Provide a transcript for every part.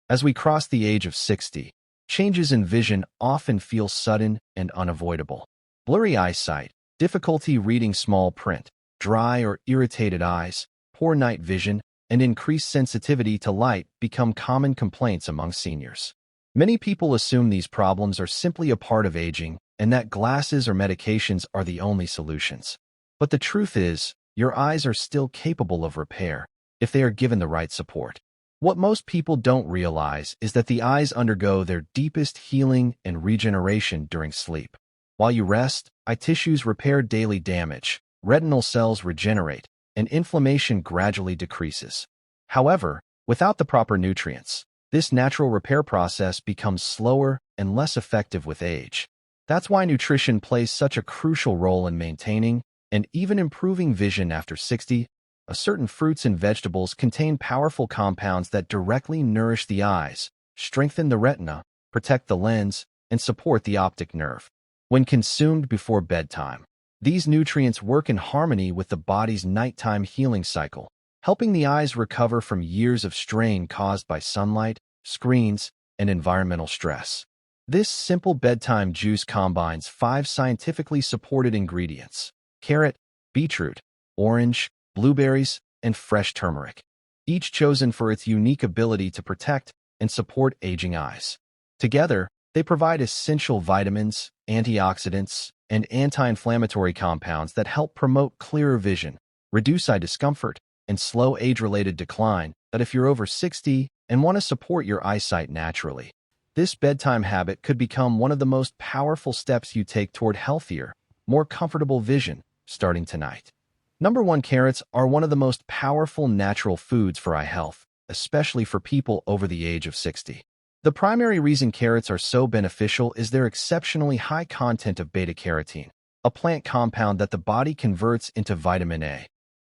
As we cross the age of 60, changes in vision often feel sudden and unavoidable. Blurry eyesight, difficulty reading small print, dry or irritated eyes, poor night vision, and increased sensitivity to light become common complaints among seniors. Many people assume these problems are simply a part of aging and that glasses or medications are the only solutions. But the truth is, your eyes are still capable of repair if they are given the right support. What most people don't realize is that the eyes undergo their deepest healing and regeneration during sleep. While you rest, eye tissues repair daily damage, retinal cells regenerate, and inflammation gradually decreases. However, without the proper nutrients, this natural repair process becomes slower and less effective with age. That's why nutrition plays such a crucial role in maintaining and even improving vision after 60. Certain fruits and vegetables contain powerful compounds that directly nourish the eyes, strengthen the retina, protect the lens, and support the optic nerve. When consumed before bedtime, these nutrients work in harmony with the body's nighttime healing cycle, helping the eyes recover from years of strain caused by sunlight, screens, and environmental stress. This simple bedtime juice combines 5 scientifically supported ingredients: carrot, beetroot, orange, blueberries, and fresh turmeric, each chosen for its unique ability to protect and support aging eyes. Together, they provide essential vitamins, antioxidants, and anti-inflammatory compounds that help promote clearer vision, reduce eye discomfort, and slow age-related decline. That if you're over 60 and want to support your eyesight naturally, this bedtime habit could become one of the most powerful steps you take toward healthier, more comfortable vision starting tonight. Number 1. Carrots are one of the most powerful natural foods for eye health, especially for people over the age of 60. The primary reason carrots are so beneficial is their exceptionally high content of beta-carotene, a plant compound that the body converts into vitamin A.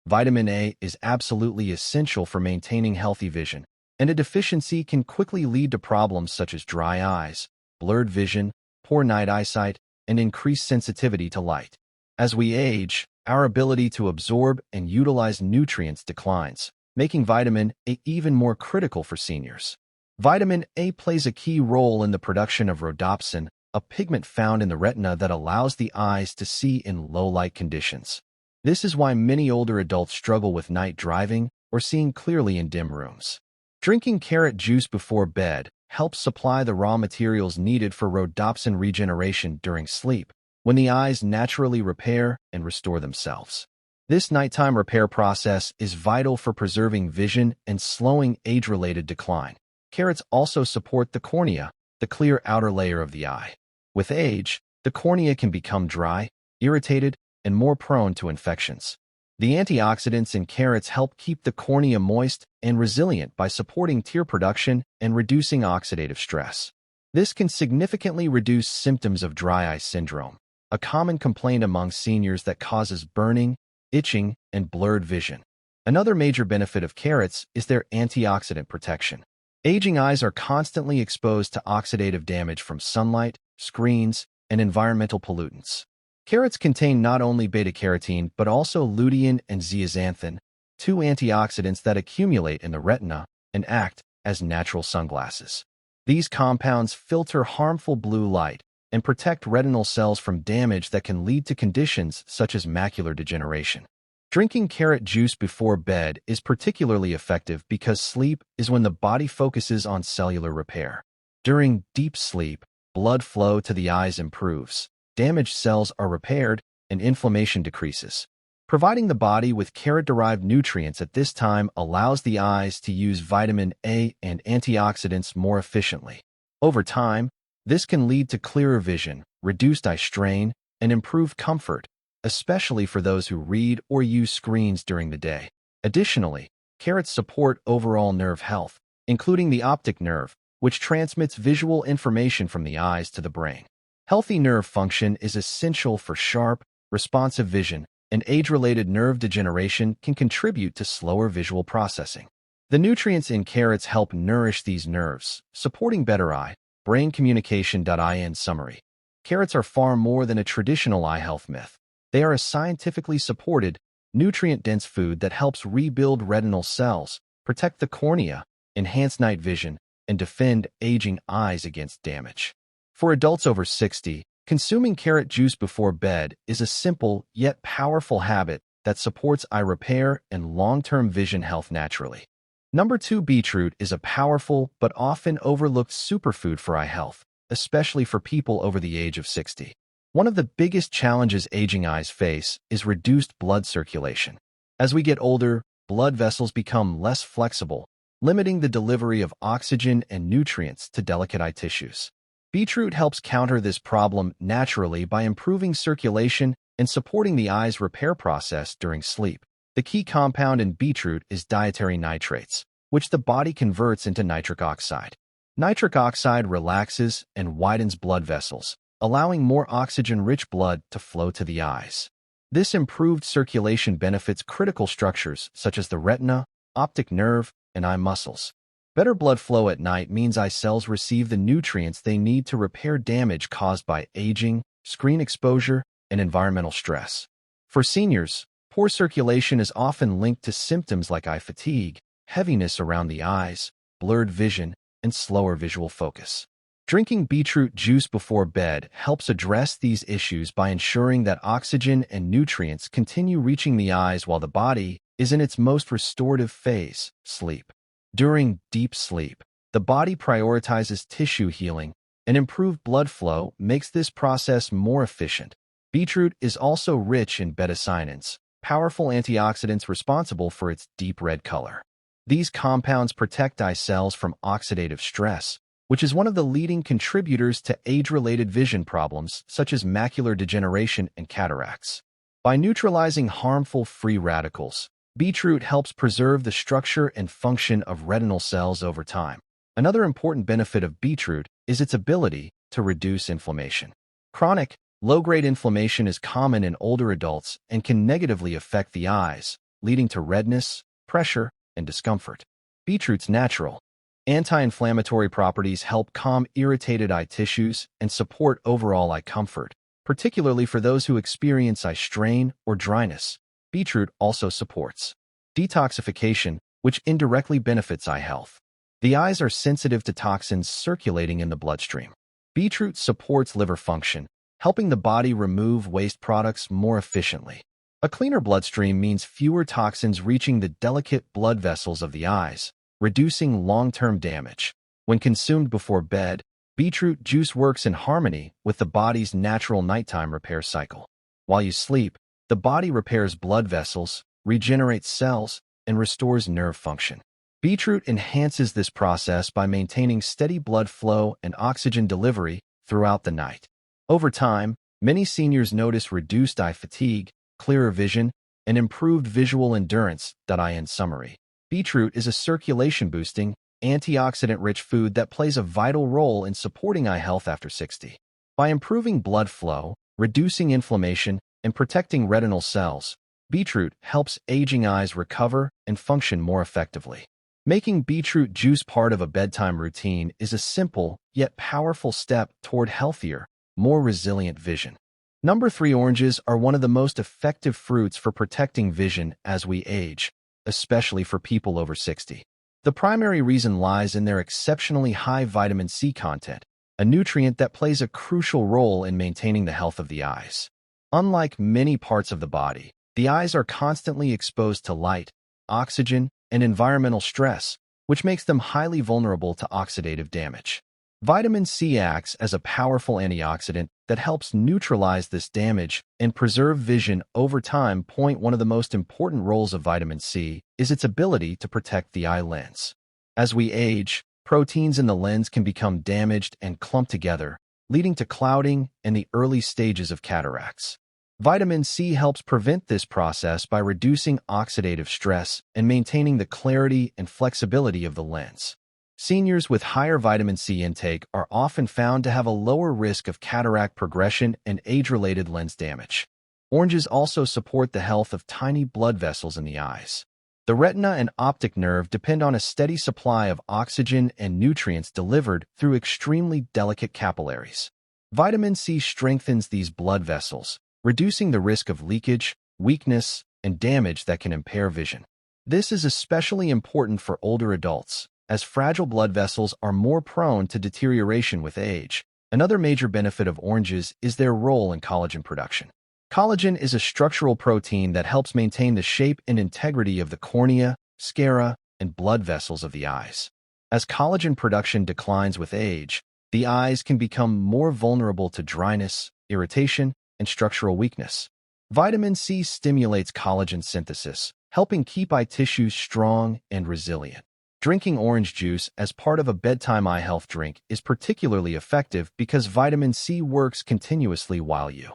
Vitamin A is absolutely essential for maintaining healthy vision, and a deficiency can quickly lead to problems such as dry eyes, blurred vision, poor night eyesight, and increased sensitivity to light. As we age, our ability to absorb and utilize nutrients declines, making vitamin A even more critical for seniors. Vitamin A plays a key role in the production of rhodopsin, a pigment found in the retina that allows the eyes to see in low-light conditions. This is why many older adults struggle with night driving or seeing clearly in dim rooms. Drinking carrot juice before bed helps supply the raw materials needed for rhodopsin regeneration during sleep, when the eyes naturally repair and restore themselves. This nighttime repair process is vital for preserving vision and slowing age-related decline. Carrots also support the cornea, the clear outer layer of the eye. With age, the cornea can become dry, irritated, and more prone to infections. The antioxidants in carrots help keep the cornea moist and resilient by supporting tear production and reducing oxidative stress. This can significantly reduce symptoms of dry eye syndrome, a common complaint among seniors that causes burning, itching, and blurred vision. Another major benefit of carrots is their antioxidant protection. Aging eyes are constantly exposed to oxidative damage from sunlight, screens, and environmental pollutants. Carrots contain not only beta-carotene but also lutein and zeaxanthin, 2 antioxidants that accumulate in the retina and act as natural sunglasses. These compounds filter harmful blue light and protect retinal cells from damage that can lead to conditions such as macular degeneration. Drinking carrot juice before bed is particularly effective because sleep is when the body focuses on cellular repair. During deep sleep, blood flow to the eyes improves, damaged cells are repaired, and inflammation decreases. Providing the body with carrot-derived nutrients at this time allows the eyes to use vitamin A and antioxidants more efficiently. Over time, this can lead to clearer vision, reduced eye strain, and improved comfort, especially for those who read or use screens during the day. Additionally, carrots support overall nerve health, including the optic nerve, which transmits visual information from the eyes to the brain. Healthy nerve function is essential for sharp, responsive vision, and age-related nerve degeneration can contribute to slower visual processing. The nutrients in carrots help nourish these nerves, supporting better eye-brain communication. In summary, carrots are far more than a traditional eye health myth. They are a scientifically supported, nutrient-dense food that helps rebuild retinal cells, protect the cornea, enhance night vision, and defend aging eyes against damage. For adults over 60, consuming carrot juice before bed is a simple yet powerful habit that supports eye repair and long-term vision health naturally. Number 2, beetroot is a powerful but often overlooked superfood for eye health, especially for people over the age of 60. One of the biggest challenges aging eyes face is reduced blood circulation. As we get older, blood vessels become less flexible, limiting the delivery of oxygen and nutrients to delicate eye tissues. Beetroot helps counter this problem naturally by improving circulation and supporting the eye's repair process during sleep. The key compound in beetroot is dietary nitrates, which the body converts into nitric oxide. Nitric oxide relaxes and widens blood vessels, allowing more oxygen-rich blood to flow to the eyes. This improved circulation benefits critical structures such as the retina, optic nerve, and eye muscles. Better blood flow at night means eye cells receive the nutrients they need to repair damage caused by aging, screen exposure, and environmental stress. For seniors, poor circulation is often linked to symptoms like eye fatigue, heaviness around the eyes, blurred vision, and slower visual focus. Drinking beetroot juice before bed helps address these issues by ensuring that oxygen and nutrients continue reaching the eyes while the body is in its most restorative phase, sleep. During deep sleep, the body prioritizes tissue healing, and improved blood flow makes this process more efficient. Beetroot is also rich in beta-cyanins, powerful antioxidants responsible for its deep red color. These compounds protect eye cells from oxidative stress, which is one of the leading contributors to age-related vision problems such as macular degeneration and cataracts. By neutralizing harmful free radicals, beetroot helps preserve the structure and function of retinal cells over time. Another important benefit of beetroot is its ability to reduce inflammation. Chronic, low-grade inflammation is common in older adults and can negatively affect the eyes, leading to redness, pressure, and discomfort. Beetroot's natural, anti-inflammatory properties help calm irritated eye tissues and support overall eye comfort, particularly for those who experience eye strain or dryness. Beetroot also supports detoxification, which indirectly benefits eye health. The eyes are sensitive to toxins circulating in the bloodstream. Beetroot supports liver function, helping the body remove waste products more efficiently. A cleaner bloodstream means fewer toxins reaching the delicate blood vessels of the eyes, reducing long-term damage. When consumed before bed, beetroot juice works in harmony with the body's natural nighttime repair cycle. While you sleep, the body repairs blood vessels, regenerates cells, and restores nerve function. Beetroot enhances this process by maintaining steady blood flow and oxygen delivery throughout the night. Over time, many seniors notice reduced eye fatigue, clearer vision, and improved visual endurance. In summary, beetroot is a circulation-boosting, antioxidant-rich food that plays a vital role in supporting eye health after 60. By improving blood flow, reducing inflammation, and protecting retinal cells, beetroot helps aging eyes recover and function more effectively. Making beetroot juice part of a bedtime routine is a simple yet powerful step toward healthier, more resilient vision. Number 3, oranges are one of the most effective fruits for protecting vision as we age, especially for people over 60. The primary reason lies in their exceptionally high vitamin C content, a nutrient that plays a crucial role in maintaining the health of the eyes. Unlike many parts of the body, the eyes are constantly exposed to light, oxygen, and environmental stress, which makes them highly vulnerable to oxidative damage. Vitamin C acts as a powerful antioxidant that helps neutralize this damage and preserve vision over time. One of the most important roles of vitamin C is its ability to protect the eye lens. As we age, proteins in the lens can become damaged and clump together, leading to clouding and the early stages of cataracts. Vitamin C helps prevent this process by reducing oxidative stress and maintaining the clarity and flexibility of the lens. Seniors with higher vitamin C intake are often found to have a lower risk of cataract progression and age-related lens damage. Oranges also support the health of tiny blood vessels in the eyes. The retina and optic nerve depend on a steady supply of oxygen and nutrients delivered through extremely delicate capillaries. Vitamin C strengthens these blood vessels, reducing the risk of leakage, weakness, and damage that can impair vision. This is especially important for older adults, as fragile blood vessels are more prone to deterioration with age. Another major benefit of oranges is their role in collagen production. Collagen is a structural protein that helps maintain the shape and integrity of the cornea, sclera, and blood vessels of the eyes. As collagen production declines with age, the eyes can become more vulnerable to dryness, irritation, and structural weakness. Vitamin C stimulates collagen synthesis, helping keep eye tissues strong and resilient. Drinking orange juice as part of a bedtime eye health drink is particularly effective because vitamin C works continuously while you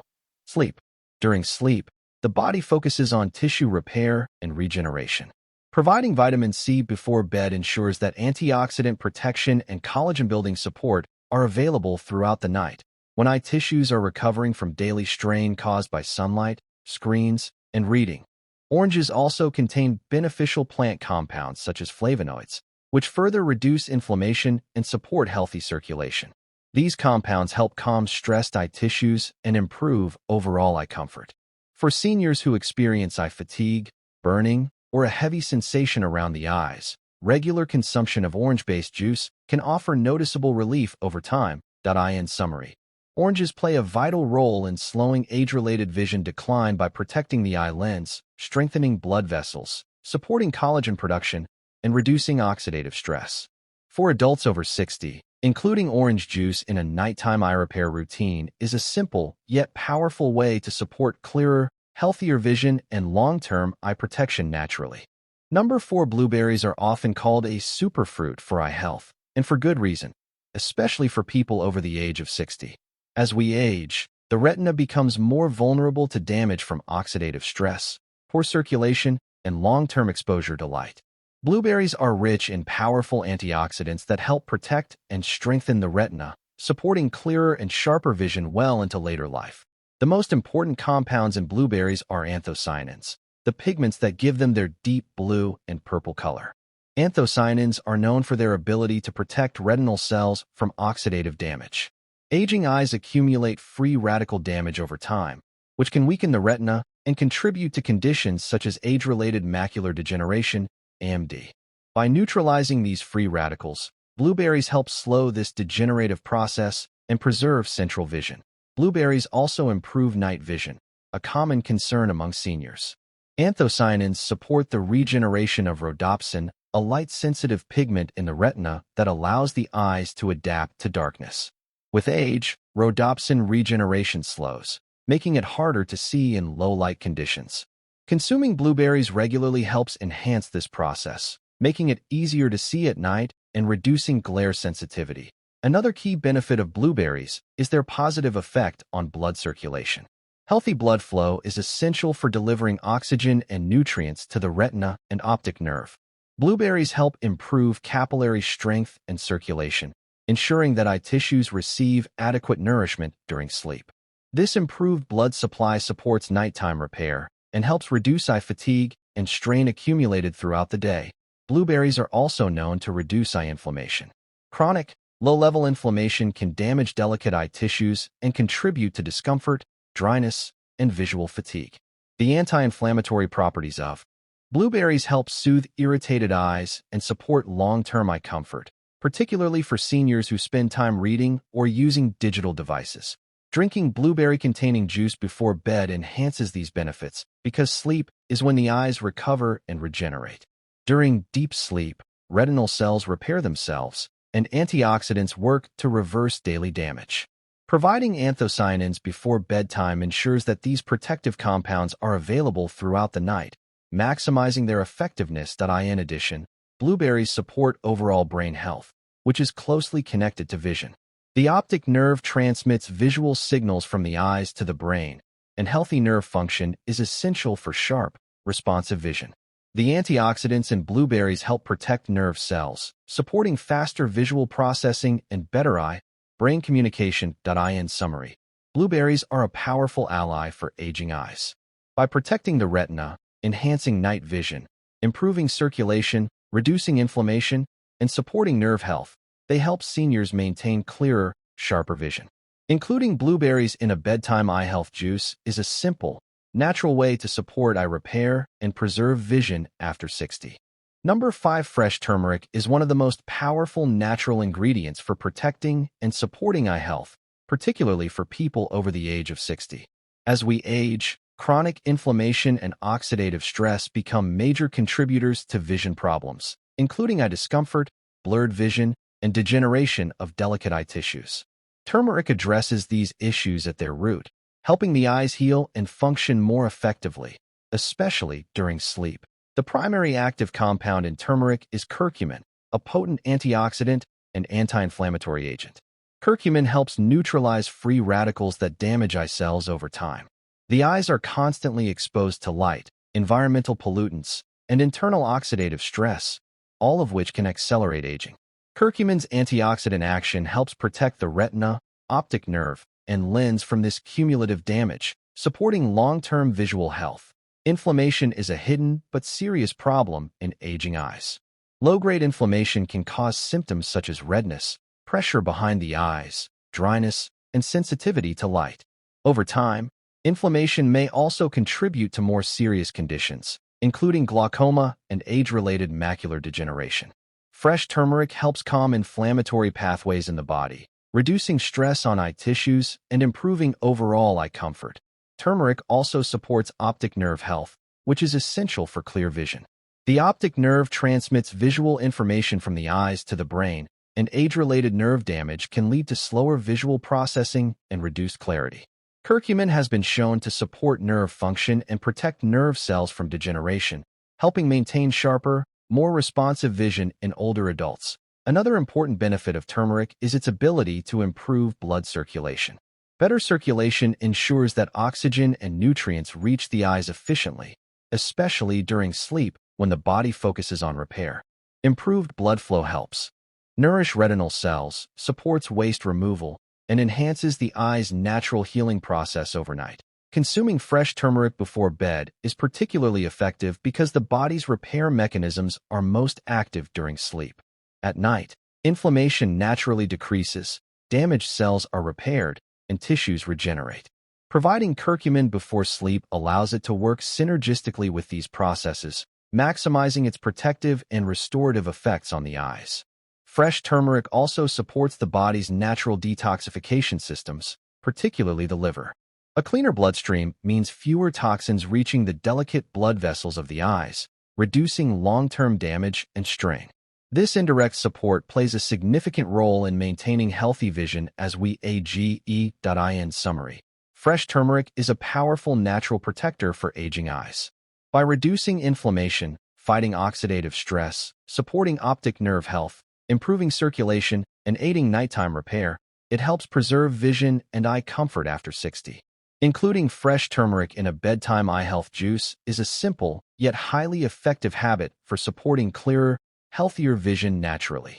sleep. During sleep, the body focuses on tissue repair and regeneration. Providing vitamin C before bed ensures that antioxidant protection and collagen-building support are available throughout the night. When eye tissues are recovering from daily strain caused by sunlight, screens, and reading. Oranges also contain beneficial plant compounds such as flavonoids, which further reduce inflammation and support healthy circulation. These compounds help calm stressed eye tissues and improve overall eye comfort. For seniors who experience eye fatigue, burning, or a heavy sensation around the eyes, regular consumption of orange-based juice can offer noticeable relief over time. In summary, oranges play a vital role in slowing age-related vision decline by protecting the eye lens, strengthening blood vessels, supporting collagen production, and reducing oxidative stress. For adults over 60, including orange juice in a nighttime eye repair routine is a simple yet powerful way to support clearer, healthier vision and long-term eye protection naturally. Number 4. Blueberries are often called a superfruit for eye health, and for good reason, especially for people over the age of 60. As we age, the retina becomes more vulnerable to damage from oxidative stress, poor circulation, and long-term exposure to light. Blueberries are rich in powerful antioxidants that help protect and strengthen the retina, supporting clearer and sharper vision well into later life. The most important compounds in blueberries are anthocyanins, the pigments that give them their deep blue and purple color. Anthocyanins are known for their ability to protect retinal cells from oxidative damage. Aging eyes accumulate free radical damage over time, which can weaken the retina and contribute to conditions such as age-related macular degeneration, AMD. By neutralizing these free radicals, blueberries help slow this degenerative process and preserve central vision. Blueberries also improve night vision, a common concern among seniors. Anthocyanins support the regeneration of rhodopsin, a light-sensitive pigment in the retina that allows the eyes to adapt to darkness. With age, rhodopsin regeneration slows, making it harder to see in low-light conditions. Consuming blueberries regularly helps enhance this process, making it easier to see at night and reducing glare sensitivity. Another key benefit of blueberries is their positive effect on blood circulation. Healthy blood flow is essential for delivering oxygen and nutrients to the retina and optic nerve. Blueberries help improve capillary strength and circulation, ensuring that eye tissues receive adequate nourishment during sleep. This improved blood supply supports nighttime repair and helps reduce eye fatigue and strain accumulated throughout the day. Blueberries are also known to reduce eye inflammation. Chronic, low-level inflammation can damage delicate eye tissues and contribute to discomfort, dryness, and visual fatigue. The anti-inflammatory properties of blueberries help soothe irritated eyes and support long-term eye comfort, particularly for seniors who spend time reading or using digital devices. Drinking blueberry-containing juice before bed enhances these benefits because sleep is when the eyes recover and regenerate. During deep sleep, retinal cells repair themselves, and antioxidants work to reverse daily damage. Providing anthocyanins before bedtime ensures that these protective compounds are available throughout the night, maximizing their effectiveness. In addition, blueberries support overall brain health, which is closely connected to vision. The optic nerve transmits visual signals from the eyes to the brain, and healthy nerve function is essential for sharp, responsive vision. The antioxidants in blueberries help protect nerve cells, supporting faster visual processing and better eye-brain communication. In summary, blueberries are a powerful ally for aging eyes. By protecting the retina, enhancing night vision, improving circulation, reducing inflammation, and supporting nerve health, they help seniors maintain clearer, sharper vision. Including blueberries in a bedtime eye health juice is a simple, natural way to support eye repair and preserve vision after 60. Number 5. Fresh turmeric is one of the most powerful natural ingredients for protecting and supporting eye health, particularly for people over the age of 60. As we age, chronic inflammation and oxidative stress become major contributors to vision problems, including eye discomfort, blurred vision, and degeneration of delicate eye tissues. Turmeric addresses these issues at their root, helping the eyes heal and function more effectively, especially during sleep. The primary active compound in turmeric is curcumin, a potent antioxidant and anti-inflammatory agent. Curcumin helps neutralize free radicals that damage eye cells over time. The eyes are constantly exposed to light, environmental pollutants, and internal oxidative stress, all of which can accelerate aging. Curcumin's antioxidant action helps protect the retina, optic nerve, and lens from this cumulative damage, supporting long-term visual health. Inflammation is a hidden but serious problem in aging eyes. Low-grade inflammation can cause symptoms such as redness, pressure behind the eyes, dryness, and sensitivity to light. Over time, inflammation may also contribute to more serious conditions, including glaucoma and age-related macular degeneration. Fresh turmeric helps calm inflammatory pathways in the body, reducing stress on eye tissues and improving overall eye comfort. Turmeric also supports optic nerve health, which is essential for clear vision. The optic nerve transmits visual information from the eyes to the brain, and age-related nerve damage can lead to slower visual processing and reduced clarity. Curcumin has been shown to support nerve function and protect nerve cells from degeneration, helping maintain sharper, more responsive vision in older adults. Another important benefit of turmeric is its ability to improve blood circulation. Better circulation ensures that oxygen and nutrients reach the eyes efficiently, especially during sleep when the body focuses on repair. Improved blood flow helps nourish retinal cells, supports waste removal, and enhances the eye's natural healing process overnight. Consuming fresh turmeric before bed is particularly effective because the body's repair mechanisms are most active during sleep. At night, inflammation naturally decreases, damaged cells are repaired, and tissues regenerate. Providing curcumin before sleep allows it to work synergistically with these processes, maximizing its protective and restorative effects on the eyes. Fresh turmeric also supports the body's natural detoxification systems, particularly the liver. A cleaner bloodstream means fewer toxins reaching the delicate blood vessels of the eyes, reducing long-term damage and strain. This indirect support plays a significant role in maintaining healthy vision as we age. In summary, fresh turmeric is a powerful natural protector for aging eyes. By reducing inflammation, fighting oxidative stress, supporting optic nerve health, improving circulation, and aiding nighttime repair, it helps preserve vision and eye comfort after 60. Including fresh turmeric in a bedtime eye health juice is a simple yet highly effective habit for supporting clearer, healthier vision naturally.